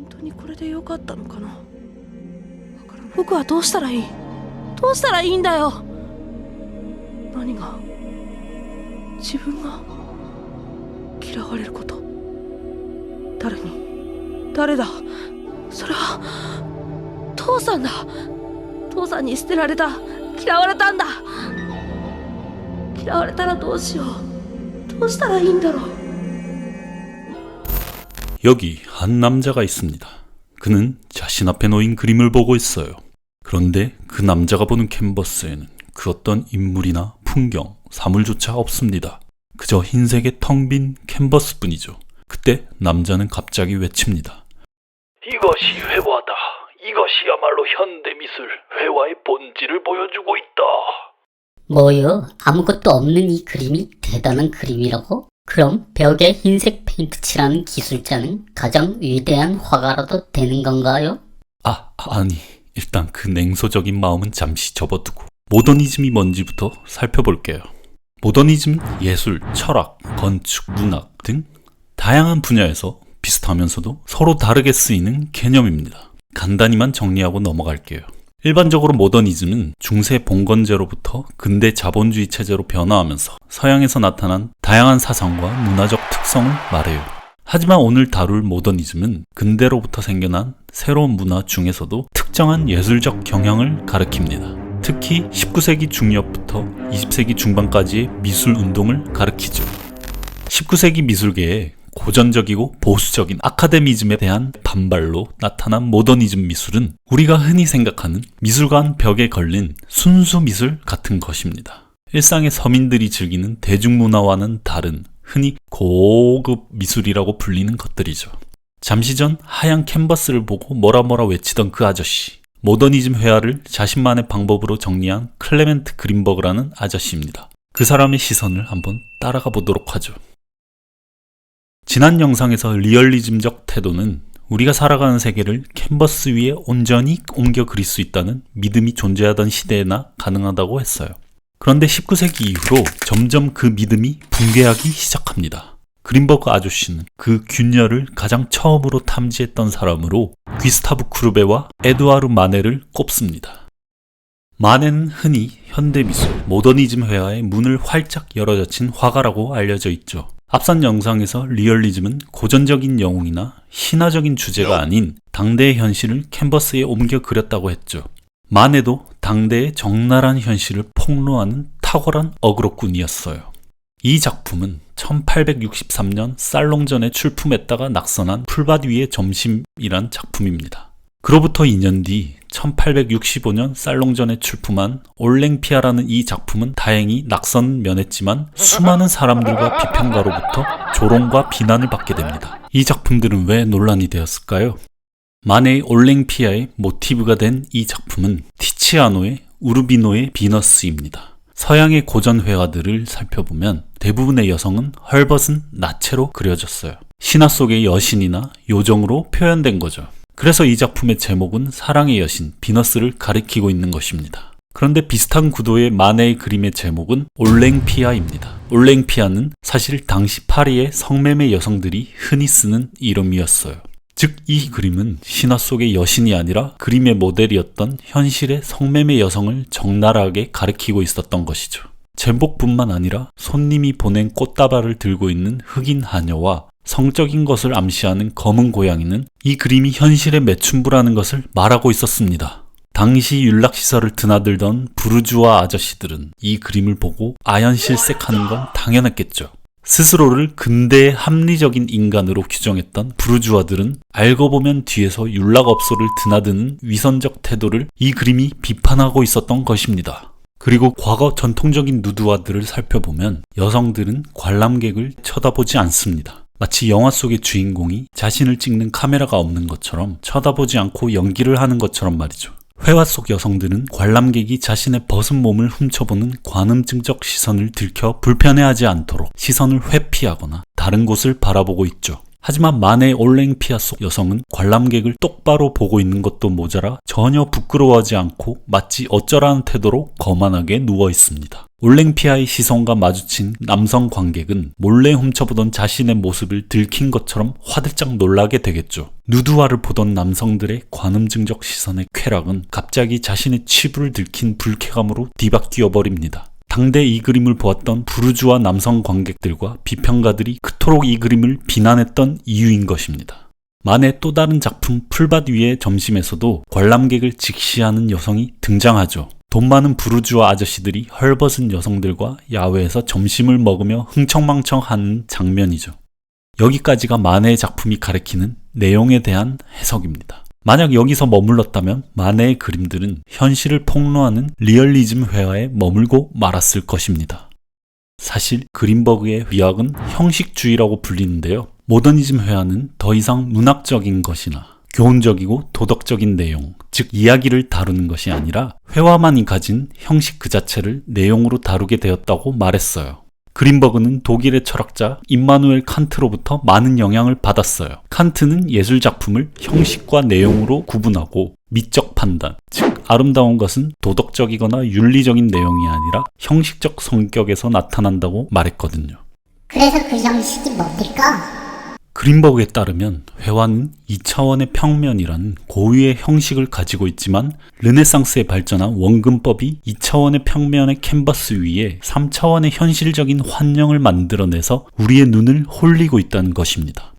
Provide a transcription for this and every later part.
当にこれでよかったのかな。僕はどうしたらいい？どうしたらいいんだよ。何が？自分が嫌われること。誰に？誰だ？それは父さんだ。父さんに捨てられた。嫌われたんだ。嫌われたらどうしよう。どうしたらいいんだろう。 여기 한 남자가 있습니다. 그는 자신 앞에 놓인 그림을 보고 있어요. 그런데 그 남자가 보는 캔버스에는 그 어떤 인물이나 풍경, 사물조차 없습니다. 그저 흰색의 텅 빈 캔버스뿐이죠. 그때 남자는 갑자기 외칩니다. 이것이 회화다. 이것이야말로 현대미술 회화의 본질을 보여주고 있다. 뭐요? 아무것도 없는 이 그림이 대단한 그림이라고? 그럼 벽에 흰색 페인트 칠하는 기술자는 가장 위대한 화가라도 되는 건가요? 아니, 일단 그 냉소적인 마음은 잠시 접어두고 모더니즘이 뭔지부터 살펴볼게요. 모더니즘은 예술, 철학, 건축, 문학 등 다양한 분야에서 비슷하면서도 서로 다르게 쓰이는 개념입니다. 간단히만 정리하고 넘어갈게요. 일반적으로 모더니즘은 중세 봉건제로부터 근대 자본주의 체제로 변화하면서 서양에서 나타난 다양한 사상과 문화적 특성을 말해요. 하지만 오늘 다룰 모더니즘은 근대로부터 생겨난 새로운 문화 중에서도 특정한 예술적 경향을 가리킵니다. 특히 19세기 중엽부터 20세기 중반까지의 미술 운동을 가리키죠. 19세기 미술계에 고전적이고 보수적인 아카데미즘에 대한 반발로 나타난 모더니즘 미술은 우리가 흔히 생각하는 미술관 벽에 걸린 순수 미술 같은 것입니다. 일상의 서민들이 즐기는 대중문화와는 다른 흔히 고급 미술이라고 불리는 것들이죠. 잠시 전 하얀 캔버스를 보고 뭐라 외치던 그 아저씨, 모더니즘 회화를 자신만의 방법으로 정리한 클레멘트 그린버그라는 아저씨입니다. 그 사람의 시선을 한번 따라가 보도록 하죠. 지난 영상에서 리얼리즘적 태도는 우리가 살아가는 세계를 캔버스 위에 온전히 옮겨 그릴 수 있다는 믿음이 존재하던 시대에나 가능하다고 했어요. 그런데 19세기 이후로 점점 그 믿음이 붕괴하기 시작합니다. 그린버그 아저씨는 그 균열을 가장 처음으로 탐지했던 사람으로 귀스타브 쿠르베와 에두아르 마네를 꼽습니다. 마네는 흔히 현대미술, 모더니즘 회화의 문을 활짝 열어젖힌 화가라고 알려져 있죠. 앞선 영상에서 리얼리즘은 고전적인 영웅이나 신화적인 주제가 아닌 당대의 현실을 캔버스에 옮겨 그렸다고 했죠. 마네도 당대의 적나라한 현실을 폭로하는 탁월한 어그로꾼이었어요. 이 작품은 1863년 살롱전에 출품했다가 낙선한 풀밭 위의 점심이란 작품입니다. 그로부터 2년 뒤 1865년 살롱전에 출품한 올랭피아라는 이 작품은 다행히 낙선 면했지만 수많은 사람들과 비평가로부터 조롱과 비난을 받게 됩니다. 이 작품들은 왜 논란이 되었을까요? 마네의 올랭피아의 모티브가 된 이 작품은 티치아노의 우르비노의 비너스입니다. 서양의 고전 회화들을 살펴보면 대부분의 여성은 헐벗은 나체로 그려졌어요. 신화 속의 여신이나 요정으로 표현된 거죠. 그래서 이 작품의 제목은 사랑의 여신 비너스를 가리키고 있는 것입니다. 그런데 비슷한 구도의 마네의 그림의 제목은 올랭피아입니다. 올랭피아는 사실 당시 파리의 성매매 여성들이 흔히 쓰는 이름이었어요. 즉 이 그림은 신화 속의 여신이 아니라 그림의 모델이었던 현실의 성매매 여성을 적나라하게 가리키고 있었던 것이죠. 제목뿐만 아니라 손님이 보낸 꽃다발을 들고 있는 흑인 하녀와 성적인 것을 암시하는 검은 고양이는 이 그림이 현실의 매춘부라는 것을 말하고 있었습니다. 당시 윤락시설을 드나들던 부르주아 아저씨들은 이 그림을 보고 아연실색하는 건 당연했겠죠. 스스로를 근대의 합리적인 인간으로 규정했던 부르주아들은 알고 보면 뒤에서 윤락업소를 드나드는 위선적 태도를 이 그림이 비판하고 있었던 것입니다. 그리고 과거 전통적인 누드화들을 살펴보면 여성들은 관람객을 쳐다보지 않습니다. 마치 영화 속의 주인공이 자신을 찍는 카메라가 없는 것처럼 쳐다보지 않고 연기를 하는 것처럼 말이죠. 회화 속 여성들은 관람객이 자신의 벗은 몸을 훔쳐보는 관음증적 시선을 들켜 불편해하지 않도록 시선을 회피하거나 다른 곳을 바라보고 있죠. 하지만 마네의 올랭피아 속 여성은 관람객을 똑바로 보고 있는 것도 모자라 전혀 부끄러워하지 않고 마치 어쩌라는 태도로 거만하게 누워 있습니다. 올랭피아의 시선과 마주친 남성 관객은 몰래 훔쳐보던 자신의 모습을 들킨 것처럼 화들짝 놀라게 되겠죠. 누드화를 보던 남성들의 관음증적 시선의 쾌락은 갑자기 자신의 치부를 들킨 불쾌감으로 뒤바뀌어 버립니다. 당대 이 그림을 보았던 부르주아 남성 관객들과 비평가들이 그토록 이 그림을 비난했던 이유인 것입니다. 만의 또 다른 작품 풀밭 위의 점심에서도 관람객을 직시하는 여성이 등장하죠. 돈 많은 부르주아 아저씨들이 헐벗은 여성들과 야외에서 점심을 먹으며 흥청망청하는 장면이죠. 여기까지가 마네의 작품이 가리키는 내용에 대한 해석입니다. 만약 여기서 머물렀다면 마네의 그림들은 현실을 폭로하는 리얼리즘 회화에 머물고 말았을 것입니다. 사실 그린버그의 위학은 형식주의라고 불리는데요. 모더니즘 회화는 더 이상 문학적인 것이나 교훈적이고 도덕적인 내용, 즉 이야기를 다루는 것이 아니라 회화만이 가진 형식 그 자체를 내용으로 다루게 되었다고 말했어요. 그린버그는 독일의 철학자 임마누엘 칸트로부터 많은 영향을 받았어요. 칸트는 예술 작품을 형식과 내용으로 구분하고 미적 판단, 즉 아름다운 것은 도덕적이거나 윤리적인 내용이 아니라 형식적 성격에서 나타난다고 말했거든요. 그래서 그 형식이 뭡니까? 그린버그에 따르면 회화는 2차원의 평면이라는 고유의 형식을 가지고 있지만 르네상스에 발전한 원근법이 2차원의 평면의 캔버스 위에 3차원의 현실적인 환영을 만들어내서 우리의 눈을 홀리고 있다는 것입니다.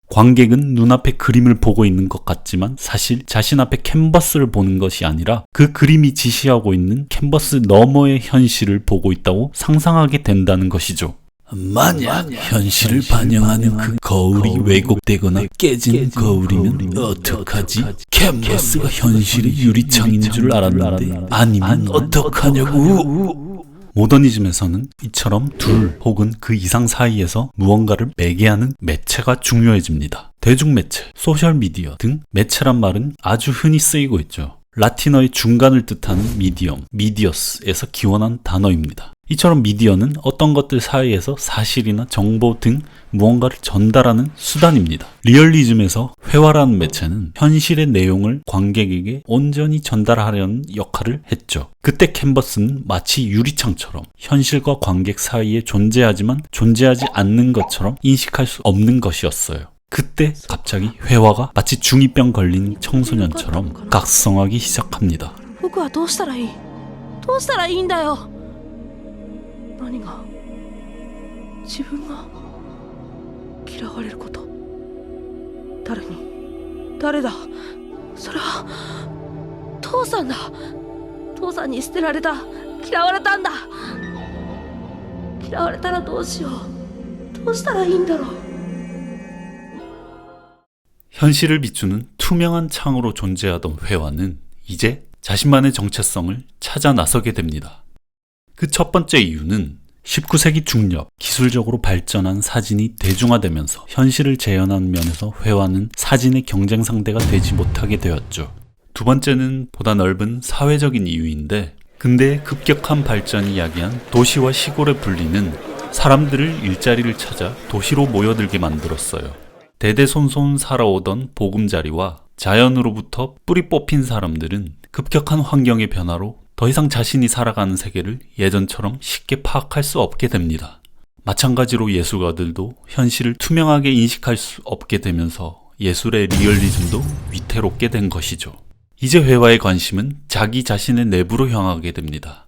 관객은 눈앞에 그림을 보고 있는 것 같지만 사실 자신 앞에 캔버스를 보는 것이 아니라 그 그림이 지시하고 있는 캔버스 너머의 현실을 보고 있다고 상상하게 된다는 것이죠. 만약 현실을 반영하는 그 거울이 왜곡되거나 깨진 거울이면 어떡하지? 캔버스가 현실의 유리창인 줄 알았는데 아니면 어떡하냐고? 모더니즘에서는 이처럼 둘 혹은 그 이상 사이에서 무언가를 매개하는 매체가 중요해집니다. 대중매체, 소셜미디어 등 매체란 말은 아주 흔히 쓰이고 있죠. 라틴어의 중간을 뜻하는 미디엄, 미디어스에서 기원한 단어입니다. 이처럼 미디어는 어떤 것들 사이에서 사실이나 정보 등 무언가를 전달하는 수단입니다. 리얼리즘에서 회화라는 매체는 현실의 내용을 관객에게 온전히 전달하려는 역할을 했죠. 그때 캔버스는 마치 유리창처럼 현실과 관객 사이에 존재하지만 존재하지 않는 것처럼 인식할 수 없는 것이었어요. 그때 갑자기 회화가 마치 중2병 걸린 청소년처럼 각성하기 시작합니다. 僕はどうしたらいいどうしたらいいんだよ何が自分が嫌われること誰に誰だそれは父さんだ父さんに捨てられた嫌われたんだ嫌われたらどうしようどうしたらいいんだろう 현실을 비추는 투명한 창으로 존재하던 회화는 이제 자신만의 정체성을 찾아 나서게 됩니다. 그 첫 번째 이유는 19세기 중엽, 기술적으로 발전한 사진이 대중화되면서 현실을 재현하는 면에서 회화는 사진의 경쟁 상대가 되지 못하게 되었죠. 두 번째는 보다 넓은 사회적인 이유인데 근대의 급격한 발전이 야기한 도시와 시골의 분리는 사람들을 일자리를 찾아 도시로 모여들게 만들었어요. 대대손손 살아오던 보금자리와 자연으로부터 뿌리 뽑힌 사람들은 급격한 환경의 변화로 더 이상 자신이 살아가는 세계를 예전처럼 쉽게 파악할 수 없게 됩니다. 마찬가지로 예술가들도 현실을 투명하게 인식할 수 없게 되면서 예술의 리얼리즘도 위태롭게 된 것이죠. 이제 회화의 관심은 자기 자신의 내부로 향하게 됩니다.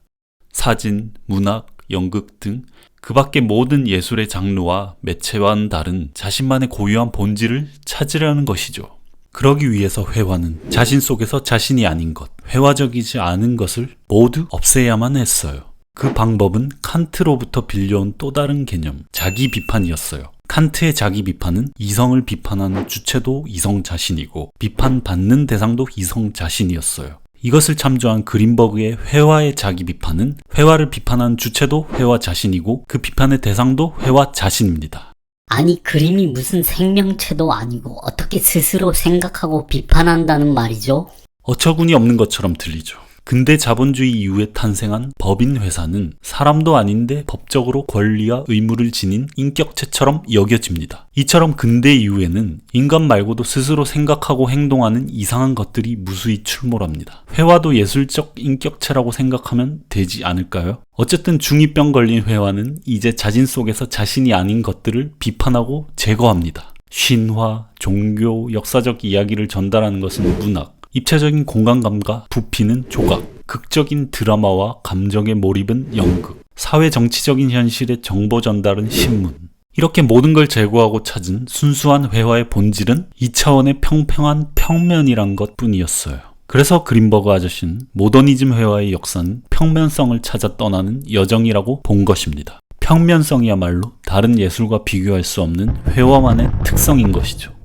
사진, 문학, 연극 등 그 밖의 모든 예술의 장르와 매체와는 다른 자신만의 고유한 본질을 찾으려는 것이죠. 그러기 위해서 회화는 자신 속에서 자신이 아닌 것, 회화적이지 않은 것을 모두 없애야만 했어요. 그 방법은 칸트로부터 빌려온 또 다른 개념, 자기 비판이었어요. 칸트의 자기 비판은 이성을 비판하는 주체도 이성 자신이고 비판받는 대상도 이성 자신이었어요. 이것을 참조한 그린버그의 회화의 자기 비판은 회화를 비판하는 주체도 회화 자신이고 그 비판의 대상도 회화 자신입니다. 아니 그림이 무슨 생명체도 아니고 어떻게 스스로 생각하고 비판한다는 말이죠? 어처구니 없는 것처럼 들리죠. 근대 자본주의 이후에 탄생한 법인 회사는 사람도 아닌데 법적으로 권리와 의무를 지닌 인격체처럼 여겨집니다. 이처럼 근대 이후에는 인간 말고도 스스로 생각하고 행동하는 이상한 것들이 무수히 출몰합니다. 회화도 예술적 인격체라고 생각하면 되지 않을까요? 어쨌든 중2병 걸린 회화는 이제 자신 속에서 자신이 아닌 것들을 비판하고 제거합니다. 신화, 종교, 역사적 이야기를 전달하는 것은 문학, 입체적인 공간감과 부피는 조각, 극적인 드라마와 감정의 몰입은 연극, 사회 정치적인 현실의 정보 전달은 신문. 이렇게 모든 걸 제거하고 찾은 순수한 회화의 본질은 2차원의 평평한 평면이란 것 뿐이었어요. 그래서 그린버그 아저씨는 모더니즘 회화의 역사는 평면성을 찾아 떠나는 여정이라고 본 것입니다. 평면성이야말로 다른 예술과 비교할 수 없는 회화만의 특성인 것이죠.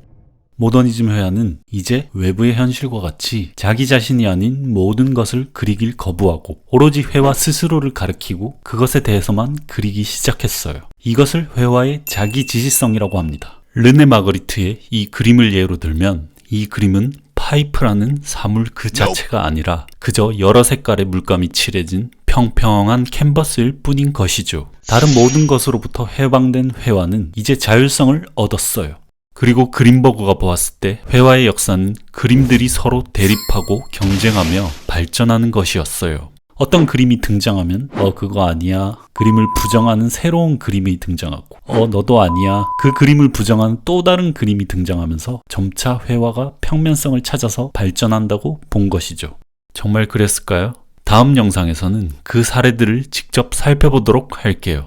모더니즘 회화는 이제 외부의 현실과 같이 자기 자신이 아닌 모든 것을 그리길 거부하고 오로지 회화 스스로를 가리키고 그것에 대해서만 그리기 시작했어요. 이것을 회화의 자기 지시성이라고 합니다. 르네 마그리트의 이 그림을 예로 들면 이 그림은 파이프라는 사물 그 자체가 아니라 그저 여러 색깔의 물감이 칠해진 평평한 캔버스일 뿐인 것이죠. 다른 모든 것으로부터 해방된 회화는 이제 자율성을 얻었어요. 그리고 그린버그가 보았을 때 회화의 역사는 그림들이 서로 대립하고 경쟁하며 발전하는 것이었어요. 어떤 그림이 등장하면 그거 아니야. 그림을 부정하는 새로운 그림이 등장하고 너도 아니야. 그 그림을 부정하는 또 다른 그림이 등장하면서 점차 회화가 평면성을 찾아서 발전한다고 본 것이죠. 정말 그랬을까요? 다음 영상에서는 그 사례들을 직접 살펴보도록 할게요.